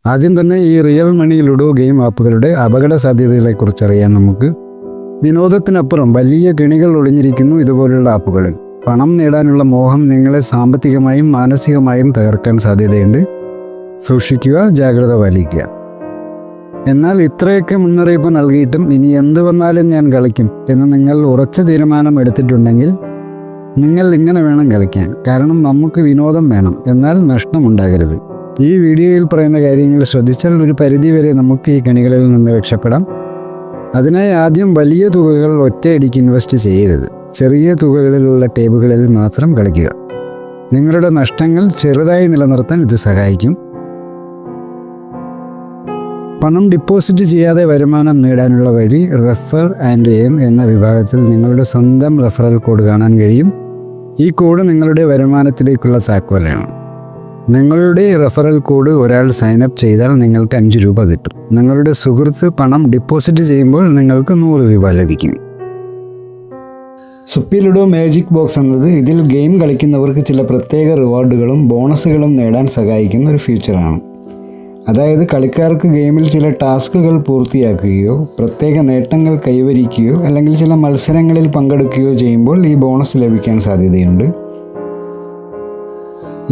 ആദ്യം തന്നെ ഈ റിയൽ മണി ലുഡോ ഗെയിം ആപ്പുകളുടെ അപകട സാധ്യതകളെക്കുറിച്ച് അറിയാൻ നമുക്ക്. വിനോദത്തിനപ്പുറം വലിയ കെണികൾ ഒളിഞ്ഞിരിക്കുന്നു ഇതുപോലുള്ള ആപ്പുകളിൽ. പണം നേടാനുള്ള മോഹം നിങ്ങളെ സാമ്പത്തികമായും മാനസികമായും തകർക്കാൻ സാധ്യതയുണ്ട്. സൂക്ഷിക്കുക, ജാഗ്രത പാലിക്കുക. എന്നാൽ ഇത്രയൊക്കെ മുന്നറിയിപ്പ് നൽകിയിട്ടും ഇനി എന്ത് വന്നാലും ഞാൻ കളിക്കും എന്ന് നിങ്ങൾ ഉറച്ച തീരുമാനം എടുത്തിട്ടുണ്ടെങ്കിൽ നിങ്ങൾ ഇങ്ങനെ വേണം കളിക്കാൻ. കാരണം നമുക്ക് വിനോദം വേണം, എന്നാൽ നഷ്ടമുണ്ടാകരുത്. ഈ വീഡിയോയിൽ പറയുന്ന കാര്യങ്ങൾ ശ്രദ്ധിച്ചാൽ ഒരു പരിധിവരെ നമുക്ക് ഈ കെണികളിൽ നിന്ന് രക്ഷപ്പെടാം. അതിനായി ആദ്യം വലിയ തുകകൾ ഒറ്റയടിക്ക് ഇൻവെസ്റ്റ് ചെയ്യരുത്. ചെറിയ തുകകളിലുള്ള ടേബുകളിൽ മാത്രം കളിക്കുക. നിങ്ങളുടെ നഷ്ടങ്ങൾ ചെറുതായി നിലനിർത്താൻ ഇത് സഹായിക്കും. പണം ഡിപ്പോസിറ്റ് ചെയ്യാതെ വരുമാനം നേടാനുള്ള വഴി റെഫർ ആൻഡ് ഏൺ എന്ന വിഭാഗത്തിൽ നിങ്ങളുടെ സ്വന്തം റെഫറൽ കോഡ് കാണാൻ കഴിയും. ഈ കോഡ് നിങ്ങളുടെ വരുമാനത്തിലേക്കുള്ള താക്കോലാണ്. നിങ്ങളുടെ റെഫറൽ കോഡ് ഒരാൾ സൈനപ്പ് ചെയ്താൽ നിങ്ങൾക്ക് 5 രൂപ കിട്ടും. നിങ്ങളുടെ സുഹൃത്ത് പണം ഡിപ്പോസിറ്റ് ചെയ്യുമ്പോൾ നിങ്ങൾക്ക് 100 രൂപ ലഭിക്കും. സുപ്പി ലുഡോ മാജിക് ബോക്സ് എന്നത് ഇതിൽ ഗെയിം കളിക്കുന്നവർക്ക് ചില പ്രത്യേക റിവാർഡുകളും ബോണസുകളും നേടാൻ സഹായിക്കുന്ന ഒരു ഫീച്ചറാണ്. അതായത് കളിക്കാർക്ക് ഗെയിമിൽ ചില ടാസ്കുകൾ പൂർത്തിയാക്കുകയോ പ്രത്യേക നേട്ടങ്ങൾ കൈവരിക്കുകയോ അല്ലെങ്കിൽ ചില മത്സരങ്ങളിൽ പങ്കെടുക്കുകയോ ചെയ്യുമ്പോൾ ഈ ബോണസ് ലഭിക്കാൻ സാധ്യതയുണ്ട്.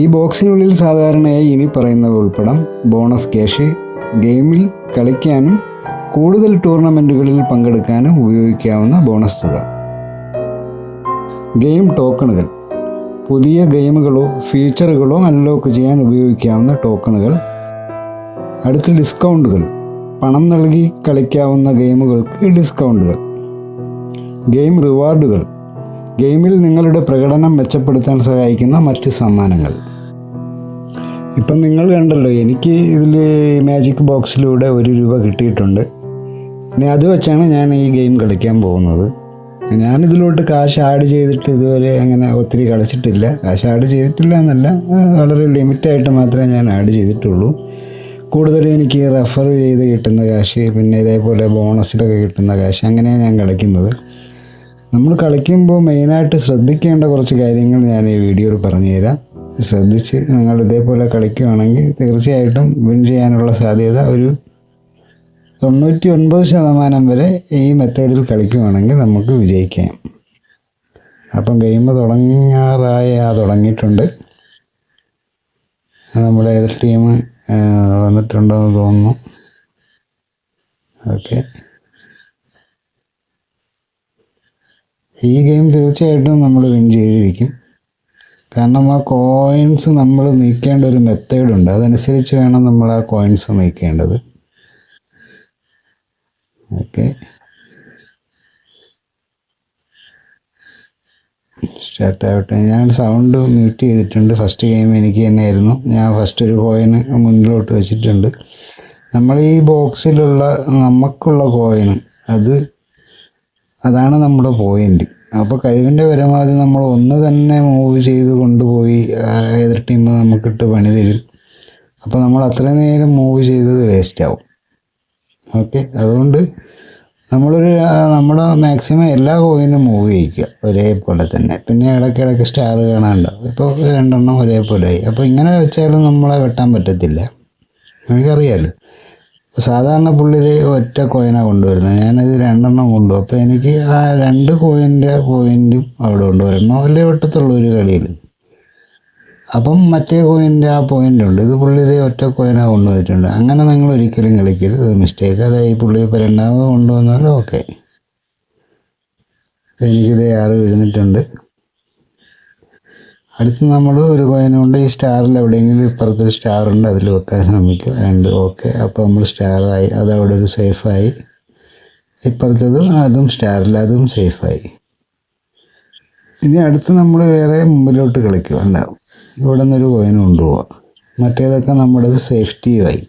ഈ ബോക്സിനുള്ളിൽ സാധാരണയായി ഇനി പറയുന്നവ ഉൾപ്പെടാം: ബോണസ് ക്യാഷ്, ഗെയിമിൽ കളിക്കാനും കൂടുതൽ ടൂർണമെൻറ്റുകളിൽ പങ്കെടുക്കാനും ഉപയോഗിക്കാവുന്ന ബോണസ് തുക, ഗെയിം ടോക്കണുകൾ, പുതിയ ഗെയിമുകളോ ഫീച്ചറുകളോ അൺലോക്ക് ചെയ്യാൻ ഉപയോഗിക്കാവുന്ന ടോക്കണുകൾ, അടുത്ത ഡിസ്കൗണ്ടുകൾ, പണം നൽകി കളിക്കാവുന്ന ഗെയിമുകൾക്ക് ഡിസ്കൗണ്ടുകൾ, ഗെയിം റിവാർഡുകൾ, ഗെയിമിൽ നിങ്ങളുടെ പ്രകടനം മെച്ചപ്പെടുത്താൻ സഹായിക്കുന്ന മറ്റ് സമ്മാനങ്ങൾ. ഇപ്പം നിങ്ങൾ കണ്ടല്ലോ, എനിക്ക് ഇതിൽ മാജിക് ബോക്സിലൂടെ 1 രൂപ കിട്ടിയിട്ടുണ്ട്. ഇനി അത് വെച്ചാണ് ഞാൻ ഈ ഗെയിം കളിക്കാൻ പോകുന്നത്. ഞാനിതിലോട്ട് കാശ് ആഡ് ചെയ്തിട്ട് ഇതുവരെ അങ്ങനെ ഒത്തിരി കളിച്ചിട്ടില്ല. കാശ് ആഡ് ചെയ്തിട്ടില്ല എന്നല്ല, വളരെ ലിമിറ്റായിട്ട് മാത്രമേ ഞാൻ ആഡ് ചെയ്തിട്ടുള്ളൂ. കൂടുതലും എനിക്ക് റെഫർ ചെയ്ത് കിട്ടുന്ന കാശ്, പിന്നെ ഇതേപോലെ ബോണസിലൊക്കെ കിട്ടുന്ന കാശ്, അങ്ങനെയാണ് ഞാൻ കളിക്കുന്നത്. നമ്മൾ കളിക്കുമ്പോൾ മെയിനായിട്ട് ശ്രദ്ധിക്കേണ്ട കുറച്ച് കാര്യങ്ങൾ ഞാൻ ഈ വീഡിയോയിൽ പറഞ്ഞു തരാം. ശ്രദ്ധിച്ച് നിങ്ങൾ ഇതേപോലെ കളിക്കുകയാണെങ്കിൽ തീർച്ചയായിട്ടും വിൻ ചെയ്യാനുള്ള സാധ്യത ഒരു 99% വരെ ഈ മെത്തേഡിൽ കളിക്കുകയാണെങ്കിൽ നമുക്ക് വിജയിക്കാം. അപ്പം ഗെയിം തുടങ്ങിയിട്ടുണ്ട്. നമ്മുടെ എതിർ ടീം വന്നിട്ടുണ്ടെന്ന് തോന്നുന്നു. ഓക്കെ, ഈ ഗെയിം തീർച്ചയായിട്ടും നമ്മൾ വിൻ ചെയ്തിരിക്കും. കാരണം ആ കോയിൻസ് നമ്മൾ നീക്കേണ്ട ഒരു മെത്തേഡുണ്ട്. അതനുസരിച്ച് വേണം നമ്മൾ ആ കോയിൻസ് നീക്കേണ്ടത്. ഓക്കെ, സ്റ്റാർട്ട് ആവട്ടെ. ഞാൻ സൗണ്ട് മ്യൂട്ട് ചെയ്തിട്ടുണ്ട്. ഫസ്റ്റ് ഗെയിം എനിക്ക് തന്നെയായിരുന്നു. ഞാൻ ഫസ്റ്റ് ഒരു കോയിന് മുന്നിലോട്ട് വെച്ചിട്ടുണ്ട്. നമ്മൾ ഈ ബോക്സിലുള്ള നമുക്കുള്ള കോയിന് അതാണ് നമ്മുടെ പോയിൻ്റ്. അപ്പോൾ കഴിവിൻ്റെ പരമാവധി നമ്മൾ ഒന്ന് തന്നെ മൂവ് ചെയ്ത് കൊണ്ടുപോയി എതിർ ടീം നമുക്കിട്ട് പണി തരും. അപ്പോൾ നമ്മൾ അത്രയും നേരം മൂവ് ചെയ്തത് വേസ്റ്റ് ആവും. ഓക്കെ, അതുകൊണ്ട് നമ്മുടെ മാക്സിമം എല്ലാ കോയിനും മൂവ് ചെയ്യിക്കുക ഒരേപോലെ തന്നെ. പിന്നെ ഇടയ്ക്കിടയ്ക്ക് സ്റ്റാർ കാണാനുണ്ടാവും. ഇപ്പോൾ 2 എണ്ണം ഒരേപോലെ ആയി. അപ്പോൾ ഇങ്ങനെ വെച്ചാലും നമ്മളെ വെട്ടാൻ പറ്റത്തില്ല, എനിക്കറിയാമല്ലോ. സാധാരണ പുള്ളി ഒറ്റ കോയിനാണ് കൊണ്ടുവരുന്നത്. ഞാനത് 2 എണ്ണം കൊണ്ടുപോകും. അപ്പോൾ എനിക്ക് ആ 2 കോയിൻ്റെ പോയിൻറ്റും അവിടെ കൊണ്ടുവരണം. അല്ലേ വെട്ടത്തുള്ളൂ ഒരു കളിയിൽ. അപ്പം മറ്റേ കോയിൻ്റെ ആ പോയിൻ്റ് ഉണ്ട്. ഇത് പുള്ളി ഒറ്റ കോയിനാണ് കൊണ്ടുവന്നിട്ടുണ്ട്. അങ്ങനെ നിങ്ങൾ ഒരിക്കലും കളിക്കരുത്, അത് മിസ്റ്റേക്ക്. അതായത് പുള്ളി ഇപ്പോൾ 2ാമത് കൊണ്ടുവന്നാലും ഓക്കെ. എനിക്കിത് 6 വീഴുന്നിട്ടുണ്ട്. അടുത്ത് നമ്മൾ ഒരു കോയിൻ കൊണ്ട് ഈ സ്റ്റാറിൽ എവിടെയെങ്കിലും ഇപ്പുറത്തൊരു സ്റ്റാറുണ്ട്, അതിൽ വെക്കാൻ ശ്രമിക്കുക. 2 ഓക്കെ. അപ്പോൾ നമ്മൾ സ്റ്റാറായി, അതവിടെ ഒരു സേഫായി. ഇപ്പുറത്തതും അതും സ്റ്റാറിൽ, അതും സേഫായി. ഇനി അടുത്ത് നമ്മൾ വേറെ മുമ്പിലോട്ട് കളിക്കുക. ഉണ്ടാവും, ഇവിടെ നിന്നൊരു കോയിൻ കൊണ്ടുപോവുക. മറ്റേതൊക്കെ നമ്മുടേത് സേഫ്റ്റിയുമായി.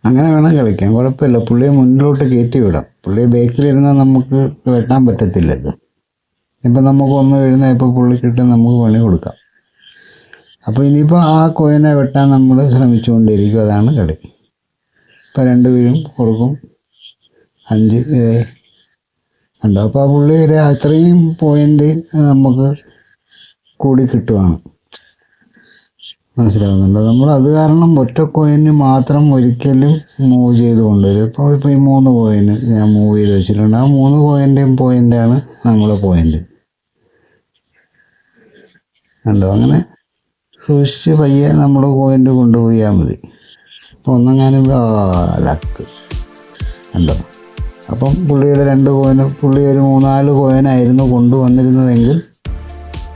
അങ്ങനെ വേണം കളിക്കാൻ, കുഴപ്പമില്ല. പുള്ളിയെ മുന്നിലോട്ട് കയറ്റി വിടാം. പുള്ളിയെ ബേക്കിലിരുന്നാൽ നമുക്ക് വെട്ടാൻ പറ്റത്തില്ലല്ലോ. ഇപ്പം നമുക്ക് ഒന്ന് വീഴുന്ന ഇപ്പോൾ പുള്ളിക്കിട്ട് നമുക്ക് പണി കൊടുക്കാം. അപ്പോൾ ഇനിയിപ്പോൾ ആ കോയിനെ വെട്ടാൻ നമ്മൾ ശ്രമിച്ചുകൊണ്ടിരിക്കും. അതാണ് കളി. ഇപ്പോൾ 2 വീഴും, കൊടുക്കും, 5 ഉണ്ടോ. അപ്പോൾ ആ പുള്ളിയുടെ അത്രയും പോയിൻ്റ് നമുക്ക് കൂടി കിട്ടുവാണ്. മനസ്സിലാകുന്നുണ്ട്. നമ്മൾ അത് കാരണം ഒറ്റ കോയിന് മാത്രം ഒരിക്കലും മൂവ് ചെയ്ത് കൊണ്ടുവരും. ഇപ്പോൾ ഈ 3 കോയിന് ഞാൻ മൂവ് ചെയ്ത് വെച്ചിട്ടുണ്ട്. ആ 3 കോയിൻ്റെയും പോയിൻ്റാണ് നമ്മളെ പോയിൻ്റ്. കണ്ടോ? അങ്ങനെ സൂക്ഷിച്ച് പയ്യെ നമ്മൾ പോയിൻ്റ് കൊണ്ടുപോയാൽ മതി. അപ്പോൾ ഒന്നെങ്ങാനും ലക്ക് കണ്ടോ? അപ്പം പുള്ളിയുടെ 2 കോയിന്, പുള്ളി ഒരു 3-4 കോയിനായിരുന്നു കൊണ്ടുവന്നിരുന്നതെങ്കിൽ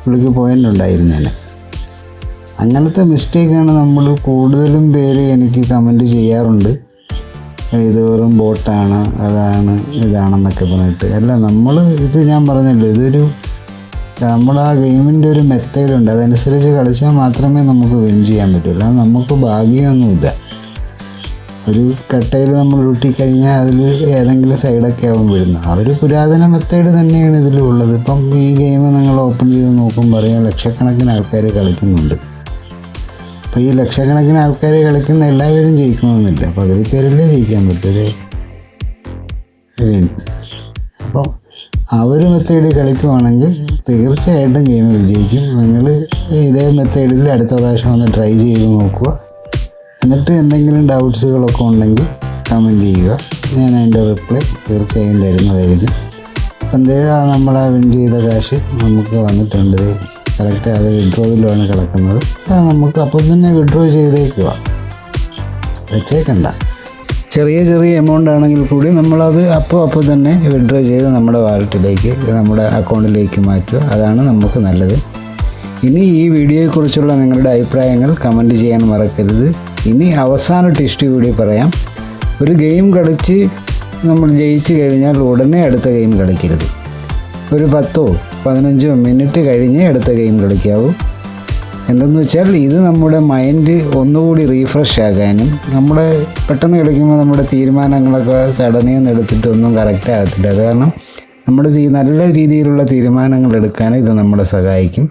പുള്ളിക്ക് പോയിൻ്റ് ഉണ്ടായിരുന്നേനെ. അങ്ങനത്തെ മിസ്റ്റേക്കാണ് നമ്മൾ കൂടുതലും പേര് എനിക്ക് കമൻറ്റ് ചെയ്യാറുണ്ട്. ഇത് വെറും ബോട്ടാണ്, അതാണ് ഇതാണെന്നൊക്കെ പറഞ്ഞിട്ട്. അല്ല, നമ്മൾ ഇത് ഞാൻ പറഞ്ഞല്ലോ, ഇതൊരു നമ്മുടെ ആ ഗെയിമിൻ്റെ ഒരു മെത്തേഡുണ്ട്. അതനുസരിച്ച് കളിച്ചാൽ മാത്രമേ നമുക്ക് വിൻ ചെയ്യാൻ പറ്റുള്ളൂ. അത് നമുക്ക് ഭാഗ്യമൊന്നുമില്ല. ഒരു കട്ടയിൽ നമ്മൾ ഉരുട്ടിക്കഴിഞ്ഞാൽ അതിൽ ഏതെങ്കിലും സൈഡൊക്കെ ആവും വീഴുന്നത്. ആ ഒരു പുരാതന മെത്തേഡ് തന്നെയാണ് ഇതിലുള്ളത്. ഇപ്പം ഈ ഗെയിം നിങ്ങൾ ഓപ്പൺ ചെയ്ത് നോക്കുമ്പോൾ അറിയാം, ലക്ഷക്കണക്കിന് ആൾക്കാർ കളിക്കുന്നുണ്ട്. അപ്പോൾ ഈ ലക്ഷക്കണക്കിന് ആൾക്കാർ കളിക്കുന്ന എല്ലാവരും ജയിക്കണമെന്നില്ല, പകുതി പേരല്ലേ ജയിക്കാൻ പറ്റൂലേ. അപ്പോൾ ആ ഒരു മെത്തേഡിൽ കളിക്കുവാണെങ്കിൽ തീർച്ചയായിട്ടും ഗെയിം വിജയിക്കും. നിങ്ങൾ ഇതേ മെത്തേഡിൽ അടുത്ത പ്രാവശ്യം ഒന്ന് ട്രൈ ചെയ്ത് നോക്കുക. എന്നിട്ട് എന്തെങ്കിലും ഡൗട്ട്സുകളൊക്കെ ഉണ്ടെങ്കിൽ കമൻറ്റ് ചെയ്യുക. ഞാൻ അതിൻ്റെ റിപ്ലൈ തീർച്ചയായും തരുന്നതായിരിക്കും. അപ്പം എന്തെങ്കിലും നമ്മളാ വിൻ ചെയ്ത കാശ് നമുക്ക് വന്നിട്ടുണ്ട്. കറക്റ്റ് അത് വിഡ്രോയിലാണ് കിടക്കുന്നത്. അത് നമുക്ക് അപ്പം തന്നെ വിഡ്രോ ചെയ്തേക്കുക, വെച്ചേക്കണ്ട. ചെറിയ എമൗണ്ട് ആണെങ്കിൽ കൂടി നമ്മളത് അപ്പോൾ തന്നെ വിഡ്രോ ചെയ്ത് നമ്മുടെ വാലറ്റിലേക്ക്, നമ്മുടെ അക്കൗണ്ടിലേക്ക് മാറ്റുക. അതാണ് നമുക്ക് നല്ലത്. ഇനി ഈ വീഡിയോയെക്കുറിച്ചുള്ള നിങ്ങളുടെ അഭിപ്രായങ്ങൾ കമൻറ്റ് ചെയ്യാൻ മറക്കരുത്. ഇനി അവസാന ടിസ്റ്റ് കൂടി പറയാം. ഒരു ഗെയിം കളിച്ച് നമ്മൾ ജയിച്ചു കഴിഞ്ഞാൽ ഉടനെ അടുത്ത ഗെയിം കളിക്കരുത്. ഒരു 10-15 മിനിറ്റ് കഴിഞ്ഞ് അടുത്ത ഗെയിം കളിക്കാവൂ. എന്തെന്ന് വെച്ചാൽ ഇത് നമ്മുടെ മൈൻഡ് ഒന്നുകൂടി റീഫ്രഷ് ആകാനും, നമ്മുടെ പെട്ടെന്ന് കളിക്കുമ്പോൾ നമ്മുടെ തീരുമാനങ്ങളൊക്കെ സഡനിൽ നിന്ന് എടുത്തിട്ടൊന്നും കറക്റ്റ് ആകത്തില്ല. അത് കാരണം നമ്മുടെ നല്ല രീതിയിലുള്ള തീരുമാനങ്ങൾ എടുക്കാൻ ഇത് നമ്മളെ സഹായിക്കും.